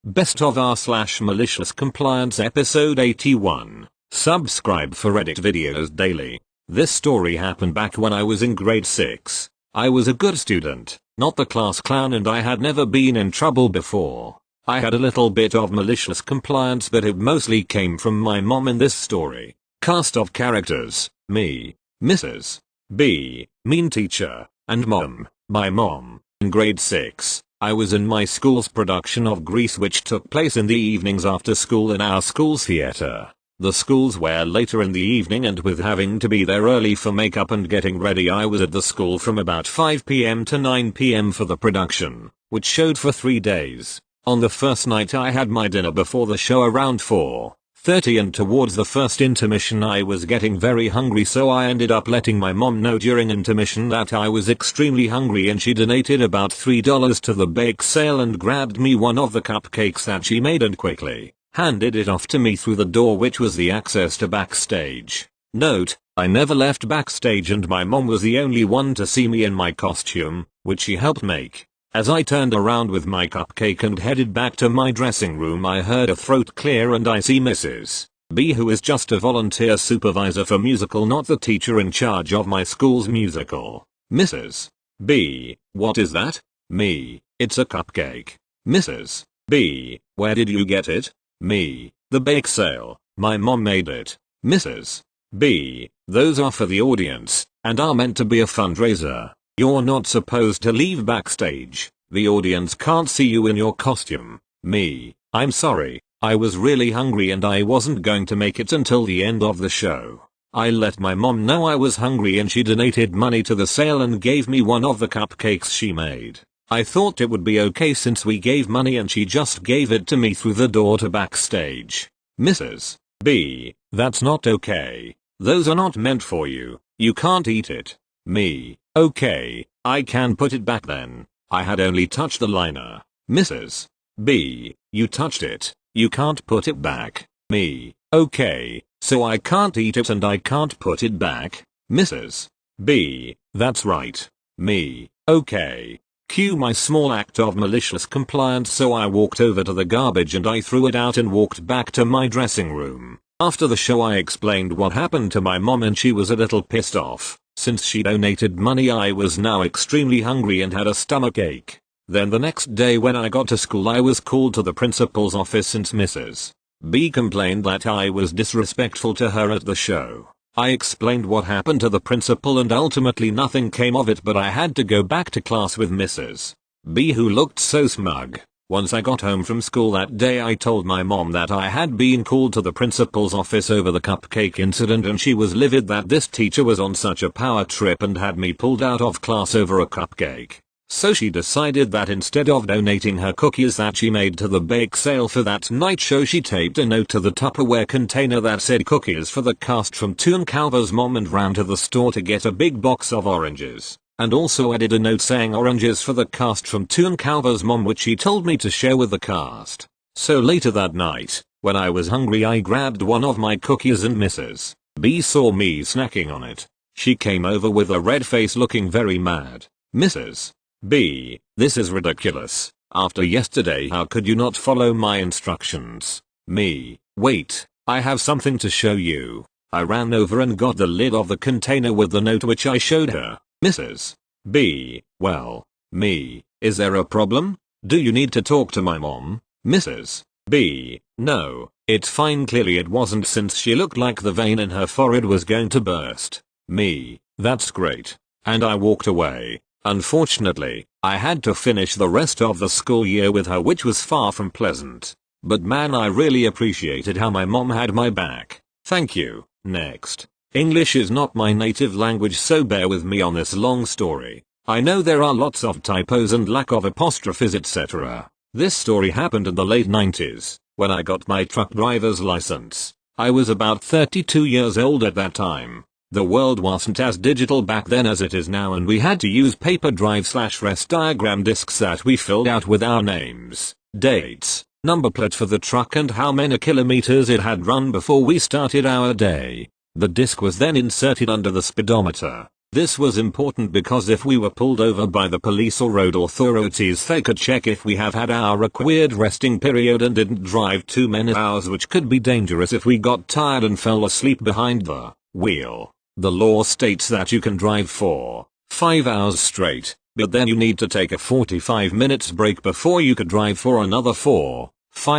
Best of r/malicious compliance episode 81. Subscribe for Reddit videos daily. This story happened back when I was in grade 6. I was a good student, not the class clown, and I had never been in trouble before. I had a little bit of malicious compliance, but it mostly came from my mom in this story. Cast of characters: me, Mrs. B, mean teacher, and mom, my mom. In grade 6, I was in my school's production of Grease, which took place in the evenings after school in our school's theater. The schools were later in the evening, and with having to be there early for makeup and getting ready, I was at the school from about 5 p.m. to 9 p.m. for the production, which showed for 3 days. On the first night I had my dinner before the show around 4:30, and towards the first intermission I was getting very hungry, so I ended up letting my mom know during intermission that I was extremely hungry, and she donated about $3 to the bake sale and grabbed me one of the cupcakes that she made and quickly handed it off to me through the door, which was the access to backstage. Note: I never left backstage, and my mom was the only one to see me in my costume, which she helped make. As I turned around with my cupcake and headed back to my dressing room, I heard a throat clear and I see Mrs. B, who is just a volunteer supervisor for musical, not the teacher in charge of my school's musical. Mrs. B: what is that? Me: it's a cupcake. Mrs. B: where did you get it? Me: the bake sale. My mom made it. Mrs. B: those are for the audience, and are meant to be a fundraiser. You're not supposed to leave backstage. The audience can't see you in your costume. Me: I'm sorry, I was really hungry and I wasn't going to make it until the end of the show. I let my mom know I was hungry, and she donated money to the sale and gave me one of the cupcakes she made. I thought it would be okay since we gave money, and she just gave it to me through the door to backstage. Mrs. B: that's not okay. Those are not meant for you. You can't eat it. Me: okay, I can put it back then. I had only touched the liner. Mrs. B: you touched it. You can't put it back. Me: okay, so I can't eat it and I can't put it back. Mrs. B: that's right. Me: okay. Cue my small act of malicious compliance, so I walked over to the garbage and I threw it out and walked back to my dressing room. After the show I explained what happened to my mom, and she was a little pissed off. Since she donated money, I was now extremely hungry and had a stomach ache. Then the next day when I got to school, I was called to the principal's office since Mrs. B complained that I was disrespectful to her at the show. I explained what happened to the principal and ultimately nothing came of it, but I had to go back to class with Mrs. B, who looked so smug. Once I got home from school that day, I told my mom that I had been called to the principal's office over the cupcake incident, and she was livid that this teacher was on such a power trip and had me pulled out of class over a cupcake. So she decided that instead of donating her cookies that she made to the bake sale for that night show, she taped a note to the Tupperware container that said "cookies for the cast from Toon Calver's mom," and ran to the store to get a big box of oranges. And also added a note saying "oranges for the cast from Toon Calver's mom," which she told me to share with the cast. So later that night, when I was hungry, I grabbed one of my cookies and Mrs. B saw me snacking on it. She came over with a red face, looking very mad. Mrs. B: this is ridiculous. After yesterday, how could you not follow my instructions? Me: wait, I have something to show you. I ran over and got the lid of the container with the note, which I showed her. Mrs. B: well, me: is there a problem? Do you need to talk to my mom? Mrs. B: no, it's fine. Clearly it wasn't, since she looked like the vein in her forehead was going to burst. Me: that's great. And I walked away. Unfortunately, I had to finish the rest of the school year with her, which was far from pleasant. But man, I really appreciated how my mom had my back. Thank you. Next. English is not my native language, so bear with me on this long story. I know there are lots of typos and lack of apostrophes, etc. This story happened in the late 90s, when I got my truck driver's license. I was about 32 years old at that time. The world wasn't as digital back then as it is now, and we had to use paper drive/rest diagram discs that we filled out with our names, dates, number plate for the truck, and how many kilometers it had run before we started our day. The disc was then inserted under the speedometer. This was important because if we were pulled over by the police or road authorities, they could check if we have had our required resting period and didn't drive too many hours, which could be dangerous if we got tired and fell asleep behind the wheel. The law states that you can drive for 5 hours straight, but then you need to take a 45 minutes break before you could drive for another 4-5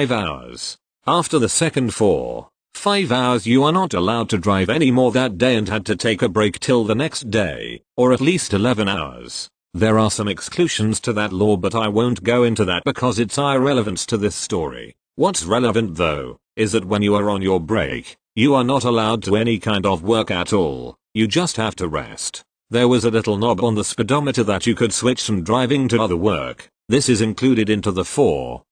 hours. After the second 4-5 hours you are not allowed to drive anymore that day and had to take a break till the next day, or at least 11 hours. There are some exclusions to that law, but I won't go into that because it's irrelevant to this story. What's relevant though, is that when you are on your break, you are not allowed to any kind of work at all, you just have to rest. There was a little knob on the speedometer that you could switch from driving to other work. This is included into the 4-5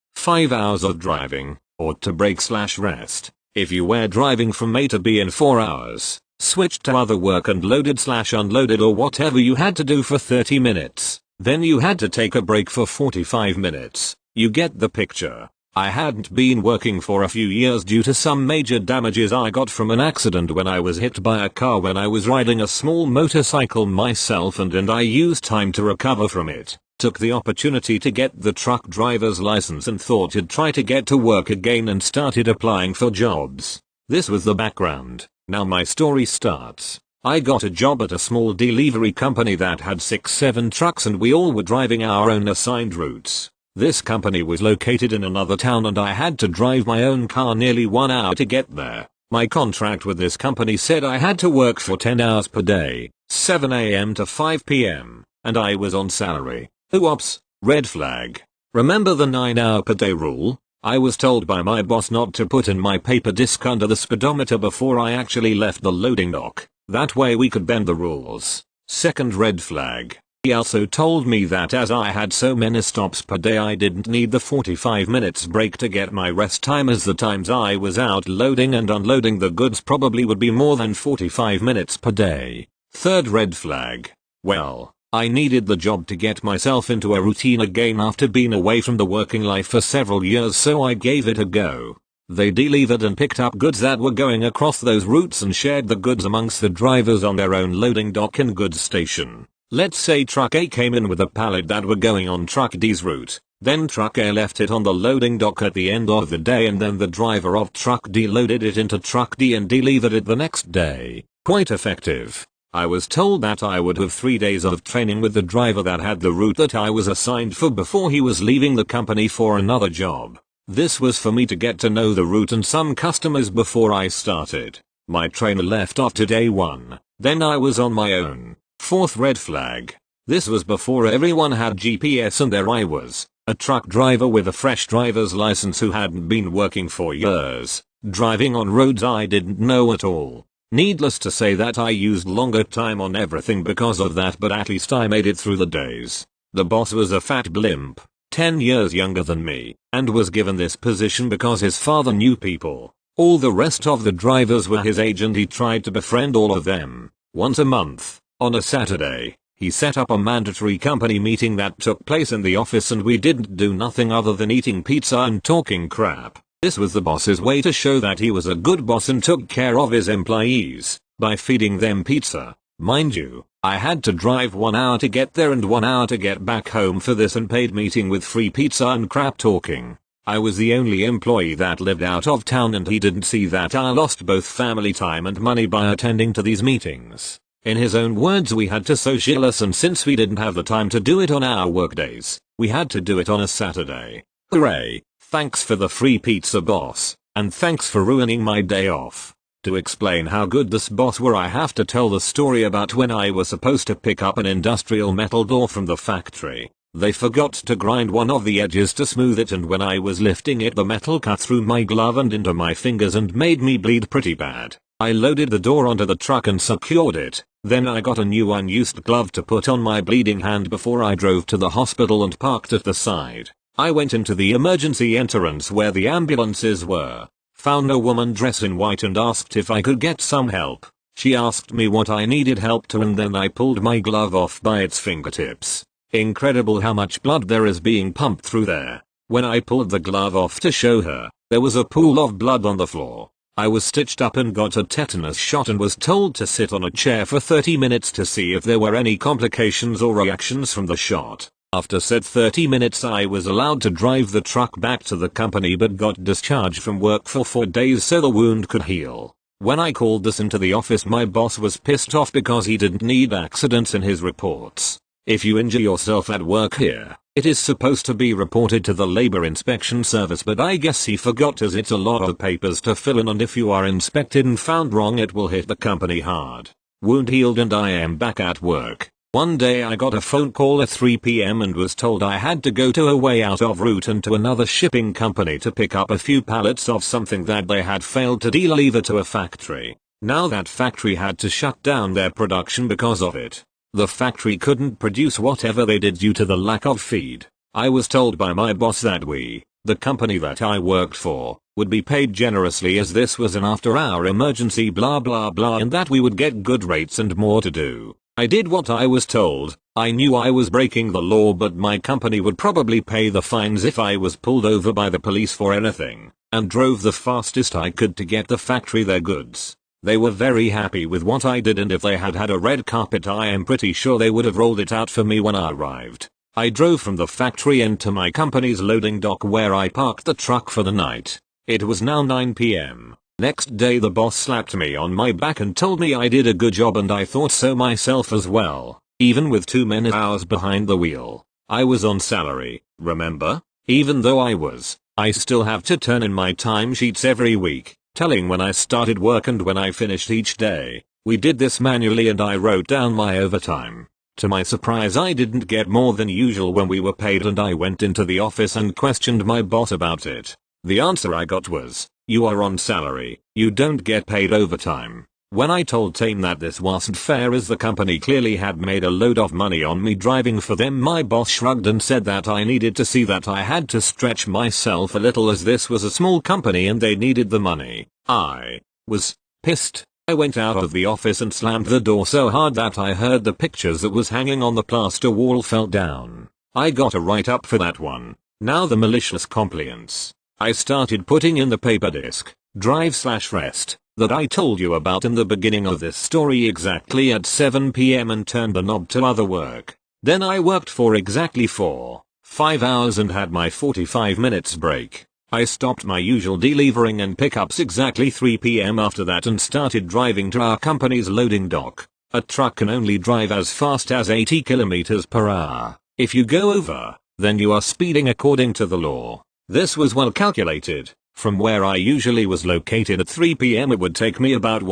hours of driving, or to break/rest. If you were driving from A to B in 4 hours, switched to other work and loaded/unloaded or whatever you had to do for 30 minutes, then you had to take a break for 45 minutes. You get the picture. I hadn't been working for a few years due to some major damages I got from an accident when I was hit by a car when I was riding a small motorcycle myself, and I used time to recover from it. Took the opportunity to get the truck driver's license and thought I'd try to get to work again and started applying for jobs. This was the background. Now my story starts. I got a job at a small delivery company that had 6-7 trucks and we all were driving our own assigned routes. This company was located in another town and I had to drive my own car nearly 1 hour to get there. My contract with this company said I had to work for 10 hours per day, 7 AM to 5 PM, and I was on salary. Oops, red flag. Remember the 9-hour per day rule? I was told by my boss not to put in my paper disc under the speedometer before I actually left the loading dock. That way we could bend the rules. Second red flag. He also told me that as I had so many stops per day I didn't need the 45 minutes break to get my rest time, as the times I was out loading and unloading the goods probably would be more than 45 minutes per day. Third red flag. Well, I needed the job to get myself into a routine again after being away from the working life for several years, so I gave it a go. They delivered and picked up goods that were going across those routes and shared the goods amongst the drivers on their own loading dock and goods station. Let's say truck A came in with a pallet that were going on truck D's route. Then truck A left it on the loading dock at the end of the day, and then the driver of truck D loaded it into truck D and delivered it the next day. Quite effective. I was told that I would have 3 days of training with the driver that had the route that I was assigned for before he was leaving the company for another job. This was for me to get to know the route and some customers before I started. My trainer left after day 1. Then I was on my own. Fourth red flag. This was before everyone had GPS and there I was, a truck driver with a fresh driver's license who hadn't been working for years, driving on roads I didn't know at all. Needless to say that I used longer time on everything because of that, but at least I made it through the days. The boss was a fat blimp, 10 years younger than me, and was given this position because his father knew people. All the rest of the drivers were his age and he tried to befriend all of them. Once a month, on a Saturday, he set up a mandatory company meeting that took place in the office and we didn't do nothing other than eating pizza and talking crap. This was the boss's way to show that he was a good boss and took care of his employees by feeding them pizza. Mind you, I had to drive 1 hour to get there and 1 hour to get back home for this unpaid meeting with free pizza and crap talking. I was the only employee that lived out of town and he didn't see that I lost both family time and money by attending to these meetings. In his own words, we had to socialize, and since we didn't have the time to do it on our workdays, we had to do it on a Saturday. Hooray! Thanks for the free pizza, boss, and thanks for ruining my day off. To explain how good this boss were, I have to tell the story about when I was supposed to pick up an industrial metal door from the factory. They forgot to grind one of the edges to smooth it, and when I was lifting it the metal cut through my glove and into my fingers and made me bleed pretty bad. I loaded the door onto the truck and secured it. Then I got a new unused glove to put on my bleeding hand before I drove to the hospital and parked at the side. I went into the emergency entrance where the ambulances were, found a woman dressed in white and asked if I could get some help. She asked me what I needed help to, and then I pulled my glove off by its fingertips. Incredible how much blood there is being pumped through there. When I pulled the glove off to show her, there was a pool of blood on the floor. I was stitched up and got a tetanus shot and was told to sit on a chair for 30 minutes to see if there were any complications or reactions from the shot. After said 30 minutes I was allowed to drive the truck back to the company but got discharged from work for 4 days so the wound could heal. When I called this into the office my boss was pissed off because he didn't need accidents in his reports. If you injure yourself at work here, it is supposed to be reported to the labor inspection service but I guess he forgot as it's a lot of papers to fill in and if you are inspected and found wrong it will hit the company hard. Wound healed and I am back at work. One day I got a phone call at 3 PM and was told I had to go to a way out of route and to another shipping company to pick up a few pallets of something that they had failed to deliver to a factory. Now that factory had to shut down their production because of it. The factory couldn't produce whatever they did due to the lack of feed. I was told by my boss that we, the company that I worked for, would be paid generously as this was an after-hour emergency blah blah blah and that we would get good rates and more to do. I did what I was told. I knew I was breaking the law but my company would probably pay the fines if I was pulled over by the police for anything, and drove the fastest I could to get the factory their goods. They were very happy with what I did and if they had had a red carpet I am pretty sure they would have rolled it out for me when I arrived. I drove from the factory into my company's loading dock where I parked the truck for the night. It was now 9 PM. Next day the boss slapped me on my back and told me I did a good job and I thought so myself as well, even with too many hours behind the wheel. I was on salary, remember? Even though I still have to turn in my timesheets every week, telling when I started work and when I finished each day. We did this manually and I wrote down my overtime. To my surprise I didn't get more than usual when we were paid and I went into the office and questioned my boss about it. The answer I got was, "You are on salary, you don't get paid overtime." When I told Tame that this wasn't fair as the company clearly had made a load of money on me driving for them my boss shrugged and said that I needed to see that I had to stretch myself a little as this was a small company and they needed the money. I was pissed. I went out of the office and slammed the door so hard that I heard the pictures that was hanging on the plaster wall fell down. I got a write-up for that one. Now the malicious compliance. I started putting in the paper disk, drive/rest, that I told you about in the beginning of this story exactly at 7 PM and turned the knob to other work. Then I worked for exactly 5 hours and had my 45 minutes break. I stopped my usual delivering and pickups exactly 3 PM after that and started driving to our company's loading dock. A truck can only drive as fast as 80 kilometers per hour. If you go over, then you are speeding according to the law. This was well calculated. From where I usually was located at 3 PM it would take me about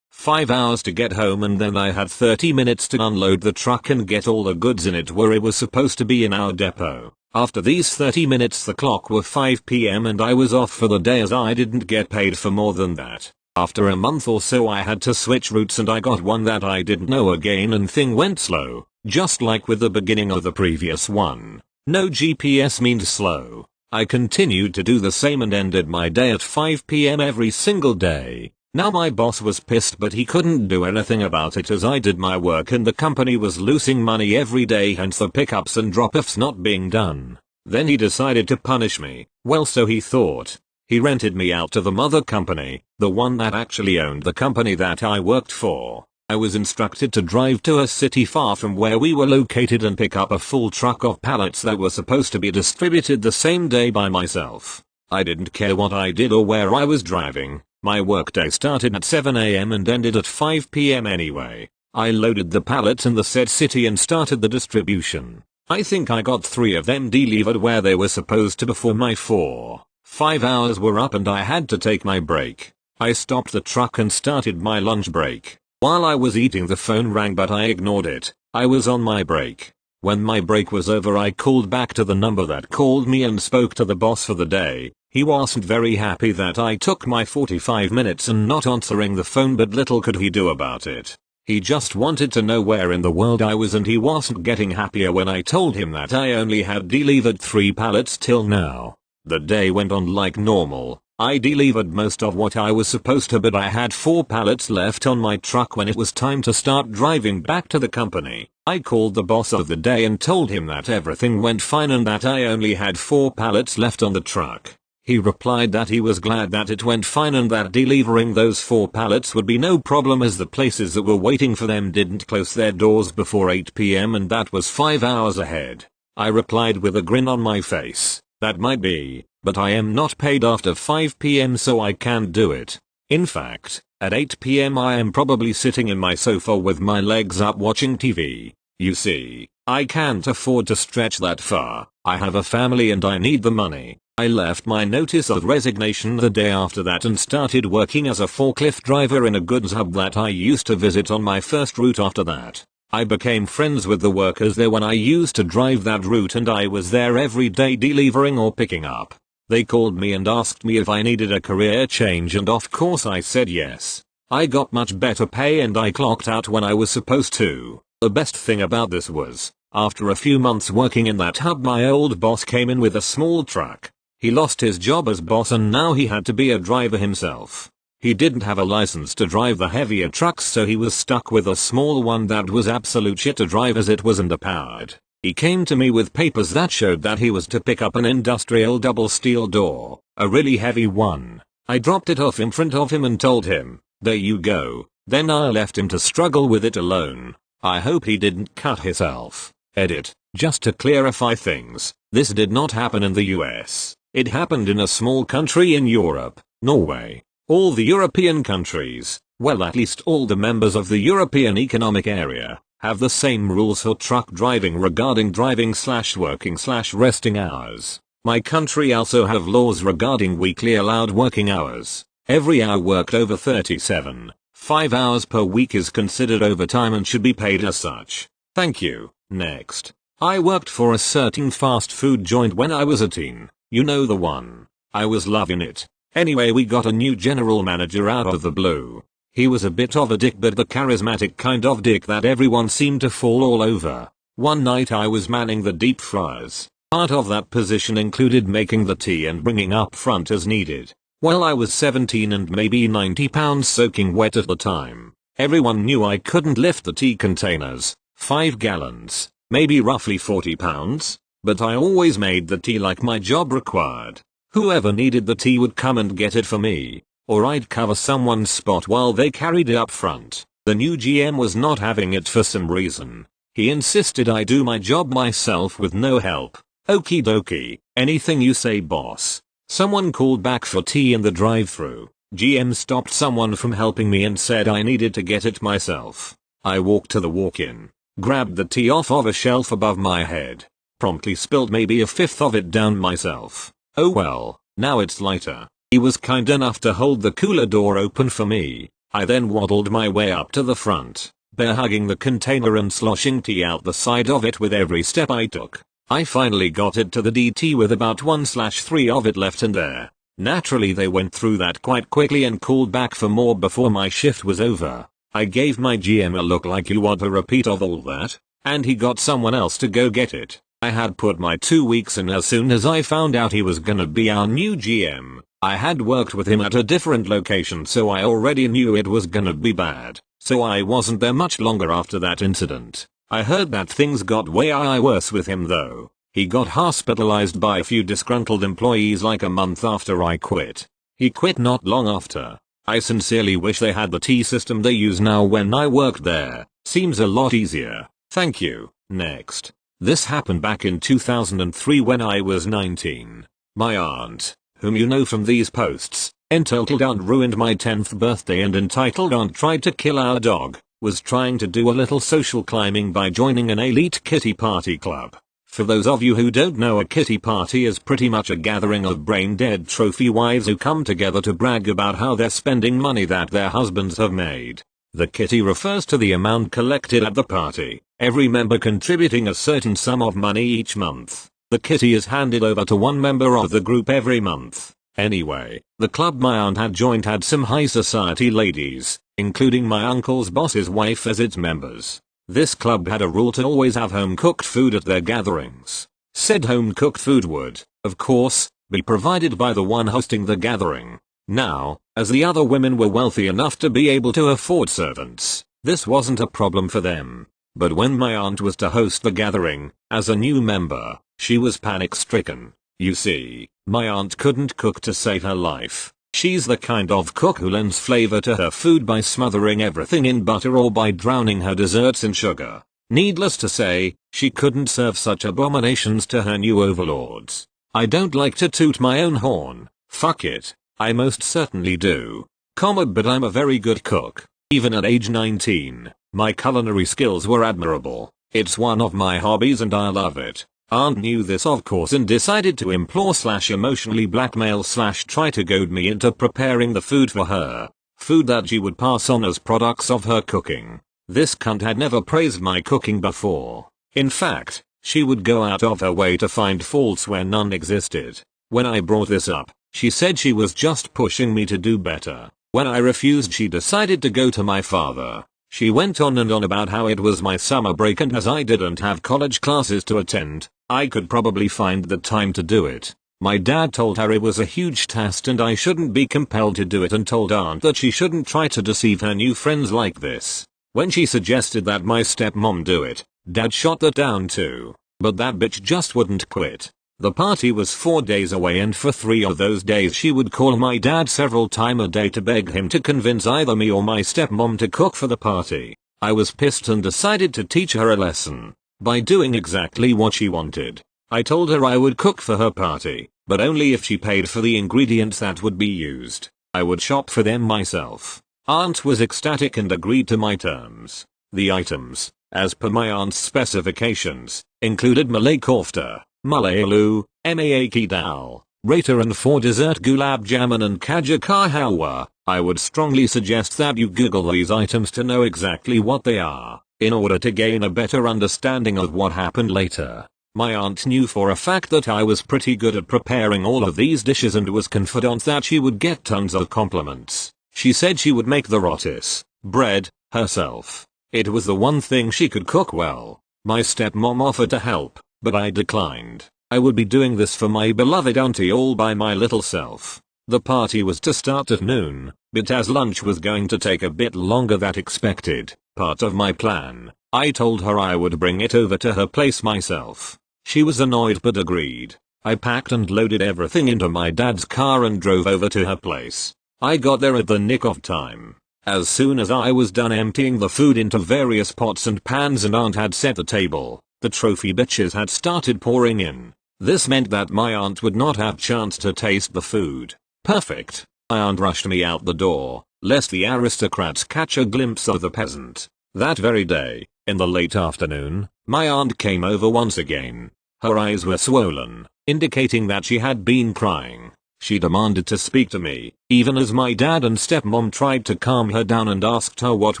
5 hours to get home and then I had 30 minutes to unload the truck and get all the goods in it where it was supposed to be in our depot. After these 30 minutes the clock were 5 PM and I was off for the day as I didn't get paid for more than that. After a month or so I had to switch routes and I got one that I didn't know again and thing went slow, just like with the beginning of the previous one. No GPS means slow. I continued to do the same and ended my day at 5 PM every single day. Now my boss was pissed but he couldn't do anything about it as I did my work and the company was losing money every day hence the pickups and drop-offs not being done. Then he decided to punish me. Well so he thought. He rented me out to the mother company, the one that actually owned the company that I worked for. I was instructed to drive to a city far from where we were located and pick up a full truck of pallets that were supposed to be distributed the same day by myself. I didn't care what I did or where I was driving. My workday started at 7 AM and ended at 5 PM anyway. I loaded the pallets in the said city and started the distribution. I think I got 3 of them delivered where they were supposed to before my 5 hours were up and I had to take my break. I stopped the truck and started my lunch break. While I was eating the phone rang but I ignored it. I was on my break. When my break was over I called back to the number that called me and spoke to the boss for the day. He wasn't very happy that I took my 45 minutes and not answering the phone but little could he do about it. He just wanted to know where in the world I was and he wasn't getting happier when I told him that I only had delivered 3 pallets till now. The day went on like normal. I delivered most of what I was supposed to but I had 4 pallets left on my truck when it was time to start driving back to the company. I called the boss of the day and told him that everything went fine and that I only had 4 pallets left on the truck. He replied that he was glad that it went fine and that delivering those 4 pallets would be no problem as the places that were waiting for them didn't close their doors before 8 p.m. and that was 5 hours ahead. I replied with a grin on my face, that might be, but I am not paid after 5 p.m. so I can't do it. In fact, at 8 p.m. I am probably sitting in my sofa with my legs up watching TV. You see, I can't afford to stretch that far. I have a family and I need the money. I left my notice of resignation the day after that and started working as a forklift driver in a goods hub that I used to visit on my first route after that. I became friends with the workers there when I used to drive that route and I was there every day delivering or picking up. They called me and asked me if I needed a career change and of course I said yes. I got much better pay and I clocked out when I was supposed to. The best thing about this was, after a few months working in that hub my old boss came in with a small truck. He lost his job as boss and now he had to be a driver himself. He didn't have a license to drive the heavier trucks so he was stuck with a small one that was absolute shit to drive as it was underpowered. He came to me with papers that showed that he was to pick up an industrial double steel door, a really heavy one. I dropped it off in front of him and told him, there you go. Then I left him to struggle with it alone. I hope he didn't cut himself. Edit. Just to clarify things, this did not happen in the US. It happened in a small country in Europe, Norway. All the European countries, well at least all the members of the European Economic Area, have the same rules for truck driving regarding driving/working/resting hours. My country also have laws regarding weekly allowed working hours. Every hour worked over 37.5 hours per week is considered overtime and should be paid as such. Thank you. Next. I worked for a certain fast food joint when I was a teen. You know the one. I was loving it. Anyway, we got a new general manager out of the blue. He was a bit of a dick but the charismatic kind of dick that everyone seemed to fall all over. One night I was manning the deep fryers. Part of that position included making the tea and bringing up front as needed. Well, I was 17 and maybe 90 pounds soaking wet at the time. Everyone knew I couldn't lift the tea containers, 5 gallons, maybe roughly 40 pounds, but I always made the tea like my job required. Whoever needed the tea would come and get it for me, or I'd cover someone's spot while they carried it up front. The new GM was not having it for some reason. He insisted I do my job myself with no help. Okie dokie, anything you say boss. Someone called back for tea in the drive-thru. GM stopped someone from helping me and said I needed to get it myself. I walked to the walk-in, grabbed the tea off of a shelf above my head, promptly spilled maybe a fifth of it down myself. Oh well, now it's lighter. He was kind enough to hold the cooler door open for me. I then waddled my way up to the front, bear hugging the container and sloshing tea out the side of it with every step I took. I finally got it to the DT with about 1/3 of it left in there. Naturally they went through that quite quickly and called back for more before my shift was over. I gave my GM a look like you want a repeat of all that, and he got someone else to go get it. I had put my 2 weeks in as soon as I found out he was gonna be our new GM. I had worked with him at a different location so I already knew it was gonna be bad, so I wasn't there much longer after that incident. I heard that things got way worse with him though. He got hospitalized by a few disgruntled employees like a month after I quit. He quit not long after. I sincerely wish they had the tea system they use now when I worked there. Seems a lot easier. Thank you. Next. This happened back in 2003 when I was 19. My aunt, whom you know from these posts, entitled aunt ruined my 10th birthday and entitled aunt tried to kill our dog, was trying to do a little social climbing by joining an elite kitty party club. For those of you who don't know, a kitty party is pretty much a gathering of brain-dead trophy wives who come together to brag about how they're spending money that their husbands have made. The kitty refers to the amount collected at the party, every member contributing a certain sum of money each month. The kitty is handed over to one member of the group every month. Anyway, the club my aunt had joined had some high society ladies, including my uncle's boss's wife as its members. This club had a rule to always have home-cooked food at their gatherings. Said home-cooked food would, of course, be provided by the one hosting the gathering. Now, as the other women were wealthy enough to be able to afford servants, this wasn't a problem for them. But when my aunt was to host the gathering, as a new member, she was panic-stricken. You see, My aunt couldn't cook to save her life. She's the kind of cook who lends flavor to her food by smothering everything in butter or by drowning her desserts in sugar. Needless to say, she couldn't serve such abominations to her new overlords. I don't like to toot my own horn. Fuck it. I most certainly do. But I'm a very good cook. Even at age 19, my culinary skills were admirable. It's one of my hobbies and I love it. Aunt knew this of course and decided to implore/emotionally blackmail/try to goad me into preparing the food for her. Food that she would pass on as products of her cooking. This cunt had never praised my cooking before. In fact, she would go out of her way to find faults where none existed. When I brought this up, she said she was just pushing me to do better. When I refused, she decided to go to my father. She went on and on about how it was my summer break and as I didn't have college classes to attend, I could probably find the time to do it. My dad told her it was a huge task and I shouldn't be compelled to do it and told aunt that she shouldn't try to deceive her new friends like this. When she suggested that my stepmom do it, dad shot that down too. But that bitch just wouldn't quit. The party was 4 days away and for 3 of those days she would call my dad several times a day to beg him to convince either me or my stepmom to cook for the party. I was pissed and decided to teach her a lesson by doing exactly what she wanted. I told her I would cook for her party, but only if she paid for the ingredients that would be used. I would shop for them myself. Aunt was ecstatic and agreed to my terms. The items, as per my aunt's specifications, included malay kofta, malay aloo, maaki dal, raita and for dessert gulab jamun and khaja ka halwa. I would strongly suggest that you Google these items to know exactly what they are, in order to gain a better understanding of what happened later. My aunt knew for a fact that I was pretty good at preparing all of these dishes and was confident that she would get tons of compliments. She said she would make the rotis, bread, herself. It was the one thing she could cook well. My stepmom offered to help, but I declined. I would be doing this for my beloved auntie all by my little self. The party was to start at noon, but as lunch was going to take a bit longer than expected, part of my plan, I told her I would bring it over to her place myself. She was annoyed but agreed. I packed and loaded everything into my dad's car and drove over to her place. I got there at the nick of time. As soon as I was done emptying the food into various pots and pans and aunt had set the table, the trophy bitches had started pouring in. This meant that my aunt would not have chance to taste the food. Perfect. My aunt rushed me out the door, lest the aristocrats catch a glimpse of the peasant. That very day, in the late afternoon, my aunt came over once again. Her eyes were swollen, indicating that she had been crying. She demanded to speak to me, even as my dad and stepmom tried to calm her down and asked her what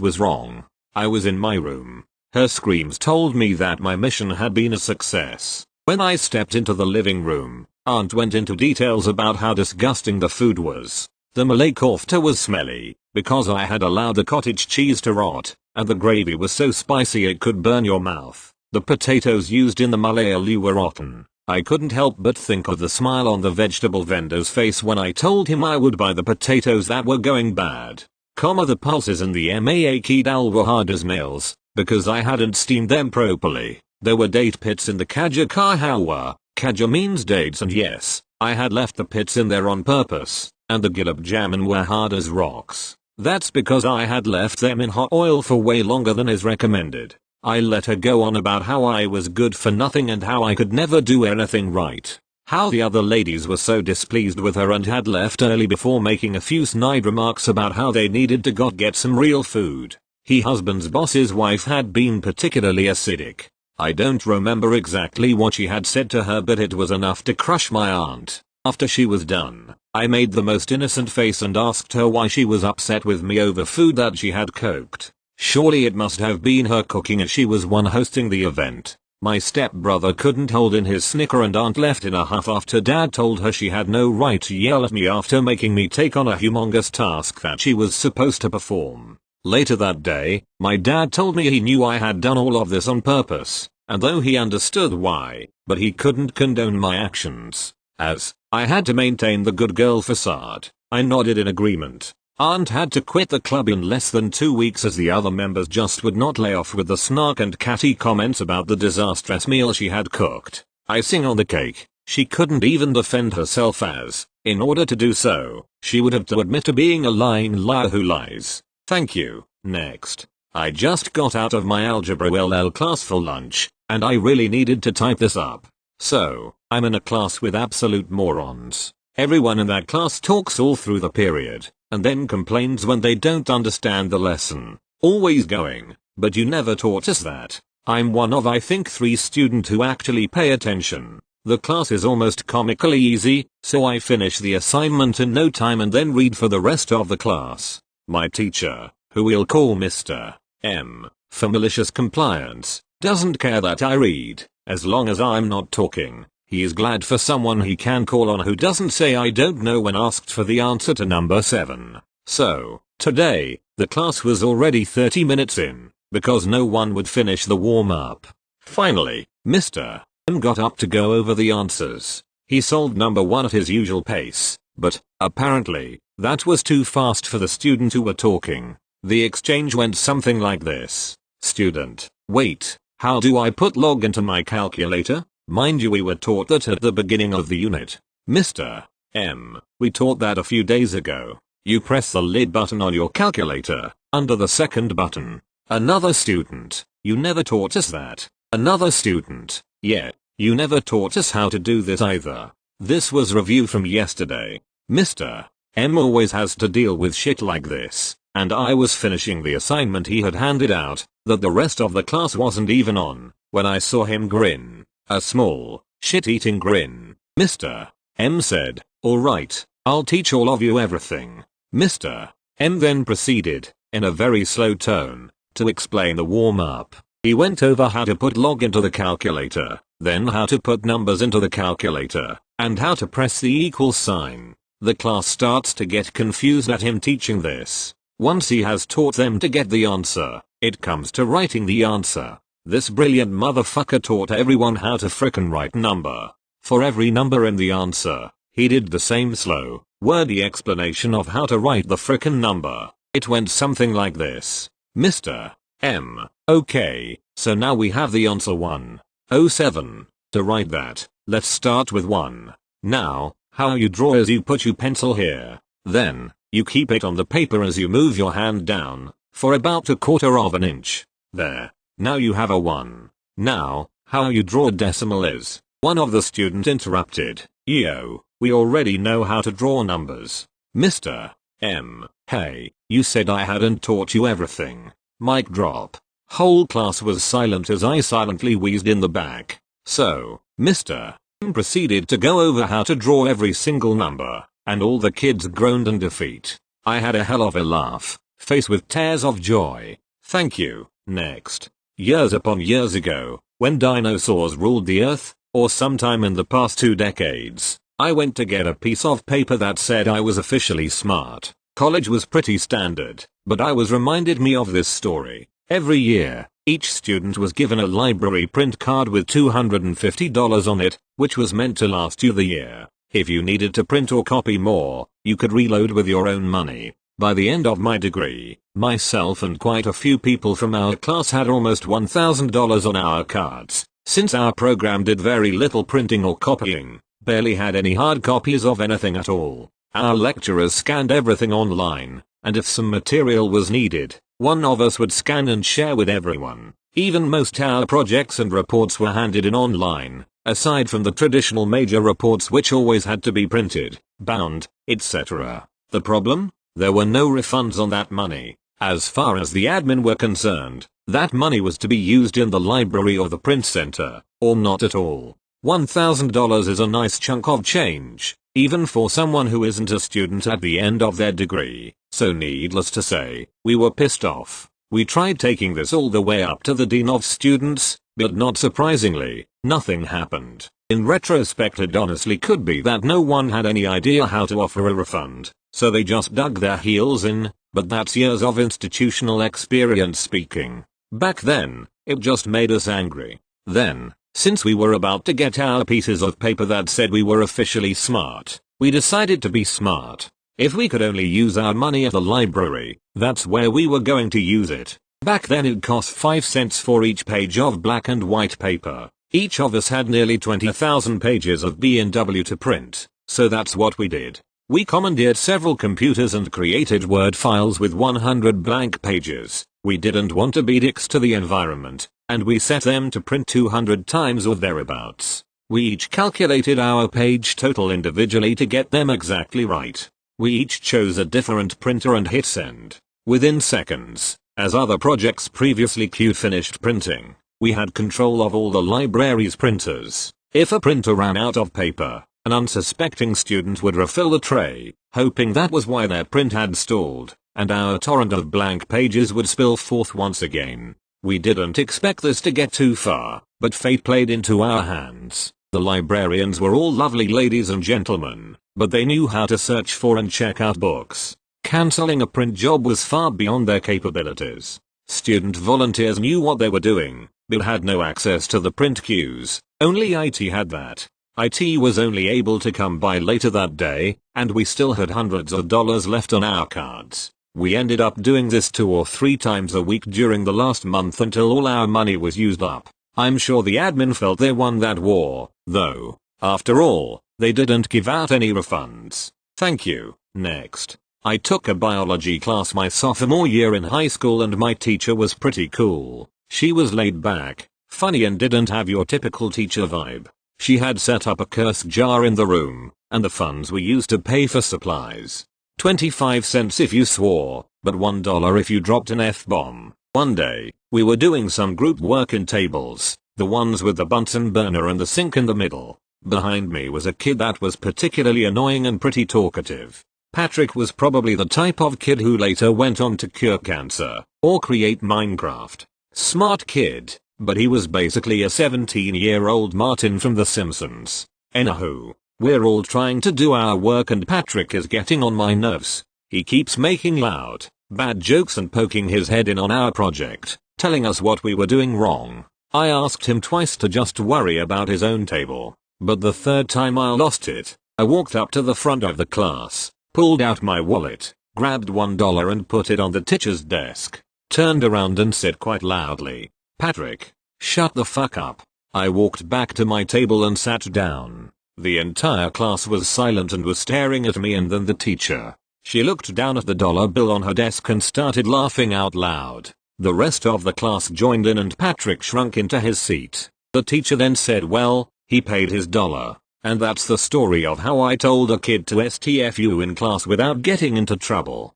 was wrong. I was in my room. Her screams told me that my mission had been a success. When I stepped into the living room, aunt went into details about how disgusting the food was. The malay kofta was smelly, because I had allowed the cottage cheese to rot, and the gravy was so spicy it could burn your mouth. The potatoes used in the malay aloo were rotten. I couldn't help but think of the smile on the vegetable vendor's face when I told him I would buy the potatoes that were going bad. The pulses and the maaki dal were hard as nails, because I hadn't steamed them properly. There were date pits in the khaja ka halwa. Khaja means dates, and yes, I had left the pits in there on purpose, and the gulab jamun were hard as rocks. That's because I had left them in hot oil for way longer than is recommended. I let her go on about how I was good for nothing and how I could never do anything right. How the other ladies were so displeased with her and had left early before making a few snide remarks about how they needed to go get some real food. He husband's boss's wife had been particularly acidic. I don't remember exactly what she had said to her, but it was enough to crush my aunt. After she was done, I made the most innocent face and asked her why she was upset with me over food that she had cooked. Surely it must have been her cooking as she was one hosting the event. My stepbrother couldn't hold in his snicker and aunt left in a huff after dad told her she had no right to yell at me after making me take on a humongous task that she was supposed to perform. Later that day, my dad told me he knew I had done all of this on purpose, and though he understood why, but he couldn't condone my actions. As I had to maintain the good girl facade, I nodded in agreement. Aunt had to quit the club in less than 2 weeks as the other members just would not lay off with the snark and catty comments about the disastrous meal she had cooked. Icing on the cake, She couldn't even defend herself as, in order to do so, she would have to admit to being a lying liar who lies. Thank you. Next. I just got out of my algebra LL class for lunch, and I really needed to type this up. So, I'm in a class with absolute morons. Everyone in that class talks all through the period, and then complains when they don't understand the lesson. Always going, but you never taught us that. I'm one of I think 3 students who actually pay attention. The class is almost comically easy, so I finish the assignment in no time and then read for the rest of the class. My teacher, who we'll call Mr. M, for malicious compliance, doesn't care that I read, as long as I'm not talking. He is glad for someone he can call on who doesn't say I don't know when asked for the answer to number 7. So, today, the class was already 30 minutes in, because no one would finish the warm-up. Finally, Mr. M got up to go over the answers. He solved number 1 at his usual pace, but, apparently, that was too fast for the student who were talking. The exchange went something like this. Student, wait, how do I put log into my calculator? Mind you, we were taught that at the beginning of the unit. Mr. M, we taught that a few days ago. You press the lid button on your calculator, under the second button. Another student, you never taught us that. Another student, yeah, you never taught us how to do this either. This was review from yesterday. Mr. M always has to deal with shit like this, and I was finishing the assignment he had handed out, that the rest of the class wasn't even on, when I saw him grin. A small, shit-eating grin. Mr. M said, alright, I'll teach all of you everything. Mr. M then proceeded, in a very slow tone, to explain the warm-up. He went over how to put log into the calculator, then how to put numbers into the calculator, and how to press the equal sign. The class starts to get confused at him teaching this. Once he has taught them to get the answer, it comes to writing the answer. This brilliant motherfucker taught everyone how to frickin' write number. For every number in the answer, he did the same slow, wordy explanation of how to write the frickin' number. It went something like this. Mr. M. Okay, so now we have the answer 107. To write that, let's start with 1. Now, how you draw is you put your pencil here. Then, you keep it on the paper as you move your hand down, for about 1/4 of an inch. There. Now you have a 1. Now, how you draw a decimal is. One of the students interrupted. Yo, we already know how to draw numbers. Mr. M. Hey, you said I hadn't taught you everything. Mic drop. Whole class was silent as I silently wheezed in the back. So, Mr. M proceeded to go over how to draw every single number, and all the kids groaned in defeat. I had a hell of a laugh, faced with tears of joy. Thank you. Next. Years upon years ago, when dinosaurs ruled the earth, or sometime in the past 2 decades, I went to get a piece of paper that said I was officially smart. College was pretty standard, but I was reminded me of this story. Every year, each student was given a library print card with $250 on it, which was meant to last you the year. If you needed to print or copy more, you could reload with your own money. By the end of my degree, myself and quite a few people from our class had almost $1,000 on our cards. Since our program did very little printing or copying, barely had any hard copies of anything at all, our lecturers scanned everything online, and if some material was needed, one of us would scan and share with everyone. Even most our projects and reports were handed in online, aside from the traditional major reports which always had to be printed, bound, etc. The problem? There were no refunds on that money. As far as the admin were concerned, that money was to be used in the library or the print center, or not at all. $1,000 is a nice chunk of change, even for someone who isn't a student at the end of their degree. So needless to say, we were pissed off. We tried taking this all the way up to the dean of students, but not surprisingly, nothing happened. In retrospect, it honestly could be that no one had any idea how to offer a refund. So they just dug their heels in, but that's years of institutional experience speaking. Back then, it just made us angry. Then, since we were about to get our pieces of paper that said we were officially smart, we decided to be smart. If we could only use our money at the library, that's where we were going to use it. Back then it cost 5 cents for each page of black and white paper. Each of us had nearly 20,000 pages of B&W to print, so that's what we did. We commandeered several computers and created Word files with 100 blank pages. We didn't want to be dicks to the environment, and we set them to print 200 times or thereabouts. We each calculated our page total individually to get them exactly right. We each chose a different printer and hit send. Within seconds, as other projects previously queued finished printing, we had control of all the library's printers. If a printer ran out of paper, an unsuspecting student would refill the tray, hoping that was why their print had stalled, and our torrent of blank pages would spill forth once again. We didn't expect this to get too far, but fate played into our hands. The librarians were all lovely ladies and gentlemen, but they knew how to search for and check out books. Cancelling a print job was far beyond their capabilities. Student volunteers knew what they were doing, but had no access to the print queues. Only IT had that. IT was only able to come by later that day, and we still had hundreds of dollars left on our cards. We ended up doing this 2 or 3 times a week during the last month until all our money was used up. I'm sure the admin felt they won that war, though. After all, they didn't give out any refunds. Thank you. Next. I took a biology class my sophomore year in high school and my teacher was pretty cool. She was laid back, funny and didn't have your typical teacher vibe. She had set up a curse jar in the room, and the funds were used to pay for supplies. 25 cents if you swore, but $1 if you dropped an F-bomb. One day, we were doing some group work in tables, the ones with the Bunsen burner and the sink in the middle. Behind me was a kid that was particularly annoying and pretty talkative. Patrick was probably the type of kid who later went on to cure cancer, or create Minecraft. Smart kid, but he was basically a 17-year-old Martin from The Simpsons. Anywho, we're all trying to do our work and Patrick is getting on my nerves. He keeps making loud, bad jokes and poking his head in on our project, telling us what we were doing wrong. I asked him twice to just worry about his own table, but the third time I lost it. I walked up to the front of the class, pulled out my wallet, grabbed $1 and put it on the teacher's desk, turned around and said quite loudly, "Patrick, shut the fuck up." I walked back to my table and sat down. The entire class was silent and was staring at me and then the teacher. She looked down at the dollar bill on her desk and started laughing out loud. The rest of the class joined in and Patrick shrunk into his seat. The teacher then said, "Well, he paid his dollar." And that's the story of how I told a kid to STFU in class without getting into trouble.